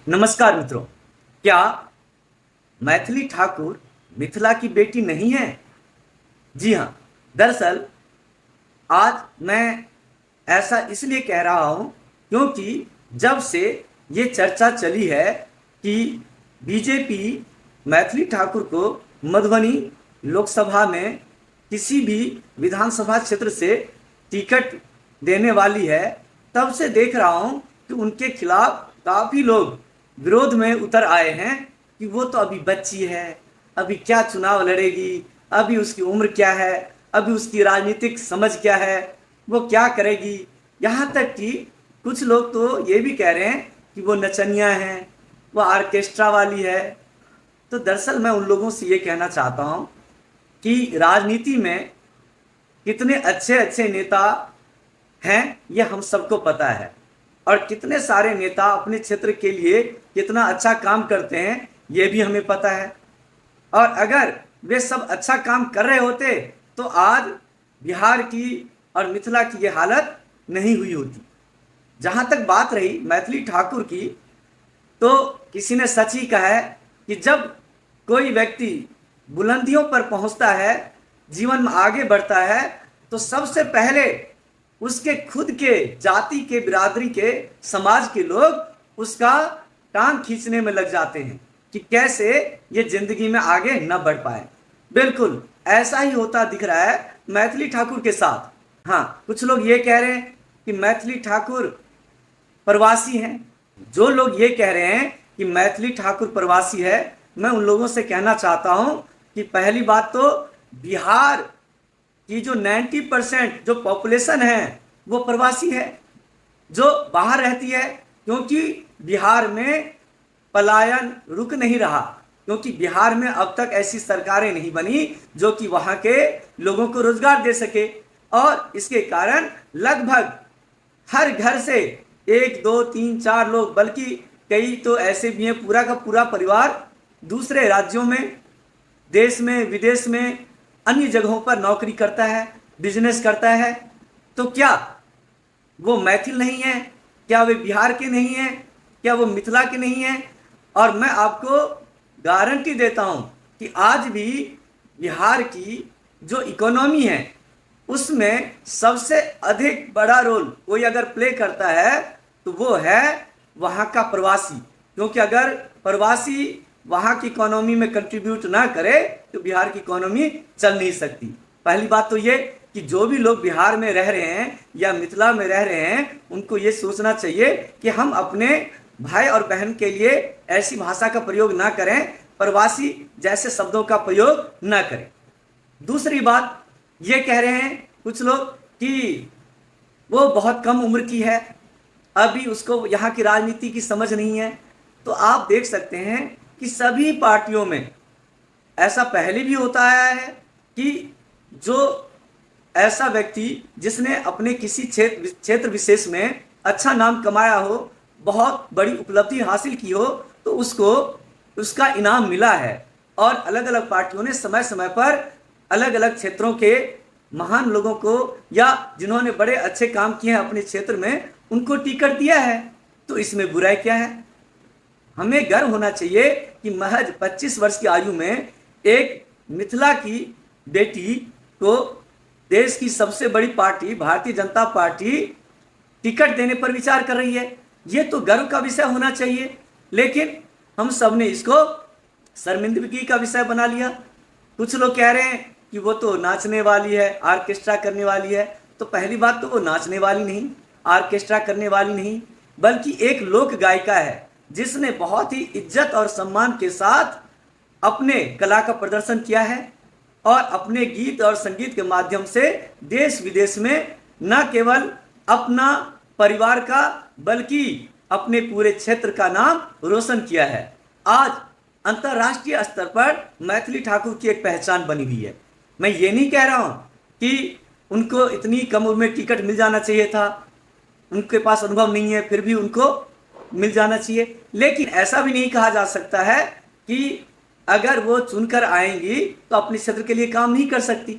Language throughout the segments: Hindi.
नमस्कार मित्रों। क्या मैथिली ठाकुर मिथिला की बेटी नहीं है? जी हाँ। दरअसल आज मैं ऐसा इसलिए कह रहा हूँ क्योंकि जब से ये चर्चा चली है कि बीजेपी मैथिली ठाकुर को मधुबनी लोकसभा में किसी भी विधानसभा क्षेत्र से टिकट देने वाली है, तब से देख रहा हूँ कि उनके खिलाफ काफ़ी लोग विरोध में उतर आए हैं कि वो तो अभी बच्ची है, अभी क्या चुनाव लड़ेगी, अभी उसकी उम्र क्या है, अभी उसकी राजनीतिक समझ क्या है, वो क्या करेगी। यहाँ तक कि कुछ लोग तो ये भी कह रहे हैं कि वो नचनिया हैं, वो आर्केस्ट्रा वाली है। तो दरअसल मैं उन लोगों से ये कहना चाहता हूँ कि राजनीति में कितने अच्छे अच्छे नेता हैं ये हम सबको पता है, और कितने सारे नेता अपने क्षेत्र के लिए कितना अच्छा काम करते हैं ये भी हमें पता है। और अगर वे सब अच्छा काम कर रहे होते तो आज बिहार की और मिथिला की ये हालत नहीं हुई होती। जहाँ तक बात रही मैथिली ठाकुर की, तो किसी ने सच ही कहा है कि जब कोई व्यक्ति बुलंदियों पर पहुंचता है, जीवन में आगे बढ़ता है, तो सबसे पहले उसके खुद के जाति के, बिरादरी के, समाज के लोग उसका टांग खींचने में लग जाते हैं कि कैसे ये जिंदगी में आगे न बढ़ पाए। बिल्कुल ऐसा ही होता दिख रहा है मैथिली ठाकुर के साथ। हाँ, कुछ लोग ये कह रहे हैं कि मैथिली ठाकुर प्रवासी हैं। जो लोग ये कह रहे हैं कि मैथिली ठाकुर प्रवासी है, मैं उन लोगों से कहना चाहता हूं कि पहली बात तो बिहार की जो 90% जो पॉपुलेशन है वो प्रवासी है, जो बाहर रहती है। क्योंकि बिहार में पलायन रुक नहीं रहा, क्योंकि बिहार में अब तक ऐसी सरकारें नहीं बनी जो कि वहां के लोगों को रोजगार दे सके, और इसके कारण लगभग हर घर से एक दो तीन चार लोग, बल्कि कई तो ऐसे भी हैं पूरा का पूरा परिवार दूसरे राज्यों में, देश में, विदेश में, अन्य जगहों पर नौकरी करता है, बिजनेस करता है। तो क्या वो मैथिल नहीं है? क्या वे बिहार के नहीं हैं? क्या वो मिथिला के नहीं हैं? और मैं आपको गारंटी देता हूं कि आज भी बिहार की जो इकोनॉमी है उसमें सबसे अधिक बड़ा रोल कोई अगर प्ले करता है तो वो है वहाँ का प्रवासी। क्योंकि अगर प्रवासी वहाँ की इकोनॉमी में कंट्रीब्यूट ना करे तो बिहार की इकोनॉमी चल नहीं सकती। पहली बात तो ये कि जो भी लोग बिहार में रह रहे हैं या मिथिला में रह रहे हैं, उनको ये सोचना चाहिए कि हम अपने भाई और बहन के लिए ऐसी भाषा का प्रयोग ना करें, प्रवासी जैसे शब्दों का प्रयोग ना करें। दूसरी बात, ये कह रहे हैं कुछ लोग कि वो बहुत कम उम्र की है, अभी उसको यहाँ की राजनीति की समझ नहीं है। तो आप देख सकते हैं कि सभी पार्टियों में ऐसा पहले भी होता आया है कि जो ऐसा व्यक्ति जिसने अपने किसी क्षेत्र विशेष में अच्छा नाम कमाया हो, बहुत बड़ी उपलब्धि हासिल की हो, तो उसको उसका इनाम मिला है। और अलग अलग पार्टियों ने समय समय पर अलग अलग क्षेत्रों के महान लोगों को या जिन्होंने बड़े अच्छे काम किए हैं अपने क्षेत्र में, उनको टिकट दिया है। तो इसमें बुराई क्या है? हमें गर्व होना चाहिए कि महज 25 वर्ष की आयु में एक मिथिला की बेटी को देश की सबसे बड़ी party Bharatiya Janata party ticket देने पर विचार कर रही है। ये तो गर्व का विषय होना चाहिए, लेकिन हम सब ने इसको शर्मिंदगी का विषय बना लिया। कुछ लोग कह रहे हैं कि वो तो नाचने वाली है, आर्केस्ट्रा करने वाली है। तो पहली बात तो वो नाचने वाली नहीं, आर्केस्ट्रा करने वाली नहीं, बल्कि एक लोक गायिका है जिसने बहुत ही इज्जत और सम्मान के साथ अपने कला का प्रदर्शन किया है, और अपने गीत और संगीत के माध्यम से देश विदेश में न केवल अपना परिवार का बल्कि अपने पूरे क्षेत्र का नाम रोशन किया है। आज अंतर्राष्ट्रीय स्तर पर मैथिली ठाकुर की एक पहचान बनी हुई है। मैं ये नहीं कह रहा हूँ कि उनको इतनी कम उम्र में टिकट मिल जाना चाहिए था, उनके पास अनुभव नहीं है फिर भी उनको मिल जाना चाहिए, लेकिन ऐसा भी नहीं कहा जा सकता है कि अगर वो चुनकर आएंगी तो अपने क्षेत्र के लिए काम नहीं कर सकती।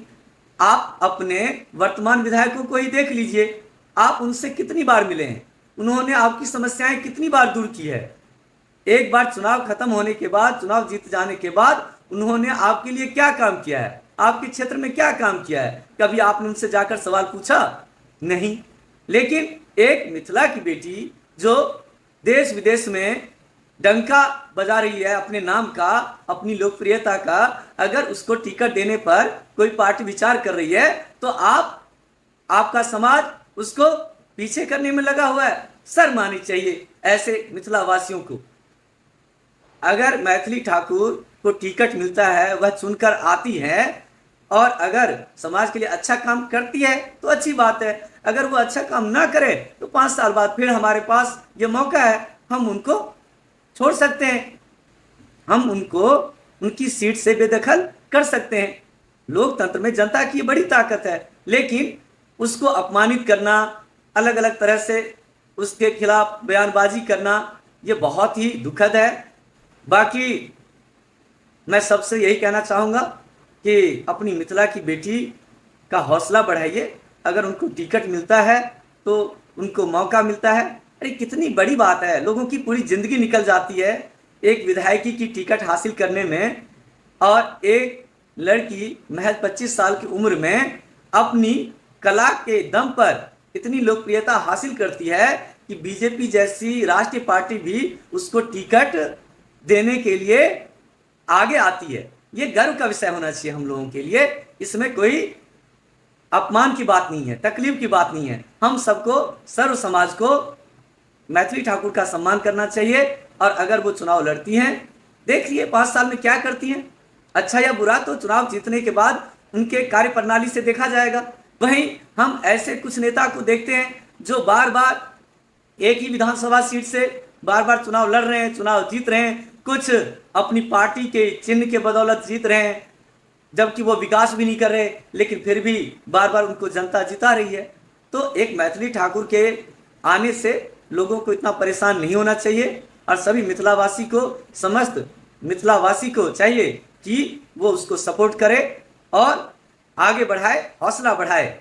आप अपने वर्तमान विधायकों को ही देख लीजिए, आप उनसे कितनी बार मिले हैं, उन्होंने आपकी समस्याएं कितनी बार दूर की है। एक बार चुनाव खत्म होने के बाद, चुनाव जीत जाने के बाद उन्होंने आपके लिए क्या काम किया है, आपके क्षेत्र में क्या काम किया है? कभी आपने उनसे जाकर सवाल पूछा? नहीं। लेकिन एक मिथिला की बेटी जो देश विदेश में डंका बजा रही है अपने नाम का, अपनी लोकप्रियता का, अगर उसको टिकट देने पर कोई पार्टी विचार कर रही है तो आपका समाज उसको पीछे करने में लगा हुआ है। शर्म आनी चाहिए ऐसे मिथिला वासियों को। अगर मैथिली ठाकुर को टिकट मिलता है, वह चुनकर आती है और अगर समाज के लिए अच्छा काम करती है तो अच्छी बात है। अगर वो अच्छा काम ना करे तो 5 साल बाद फिर हमारे पास ये मौका है, हम उनको छोड़ सकते हैं, हम उनको उनकी सीट से बेदखल कर सकते हैं। लोकतंत्र में जनता की बड़ी ताकत है, लेकिन उसको अपमानित करना, अलग अलग तरह से उसके खिलाफ बयानबाजी करना, ये बहुत ही दुखद है। बाकी मैं सबसे यही कहना चाहूँगा कि अपनी मिथिला की बेटी का हौसला बढ़ाइए। अगर उनको टिकट मिलता है तो उनको मौका मिलता है, अरे कितनी बड़ी बात है, लोगों की पूरी जिंदगी निकल जाती है एक विधायकी की टिकट हासिल करने में, और एक लड़की महज 25 साल की उम्र में अपनी कला के दम पर इतनी लोकप्रियता हासिल करती है कि बीजेपी जैसी राष्ट्रीय पार्टी भी उसको टिकट देने के लिए आगे आती है। ये गर्व का विषय होना चाहिए हम लोगों के लिए। इसमें कोई अपमान की बात नहीं है, तकलीफ की बात नहीं है। हम सबको, सर्व समाज को मैथिली ठाकुर का सम्मान करना चाहिए। और अगर वो चुनाव लड़ती हैं, देखिए 5 साल में क्या करती हैं, अच्छा या बुरा तो चुनाव जीतने के बाद उनके कार्य प्रणाली से देखा जाएगा। वहीं हम ऐसे कुछ नेता को देखते हैं जो बार बार एक ही विधानसभा सीट से बार बार चुनाव लड़ रहे हैं, चुनाव जीत रहे हैं, कुछ अपनी पार्टी के चिन्ह के बदौलत जीत रहे हैं, जबकि वो विकास भी नहीं कर रहे, लेकिन फिर भी बार बार उनको जनता जिता रही है। तो एक मैथिली ठाकुर के आने से लोगों को इतना परेशान नहीं होना चाहिए, और सभी मिथिलावासी को, समस्त मिथिलावासी को चाहिए कि वो उसको सपोर्ट करे और आगे बढ़ाए, हौसला बढ़ाए।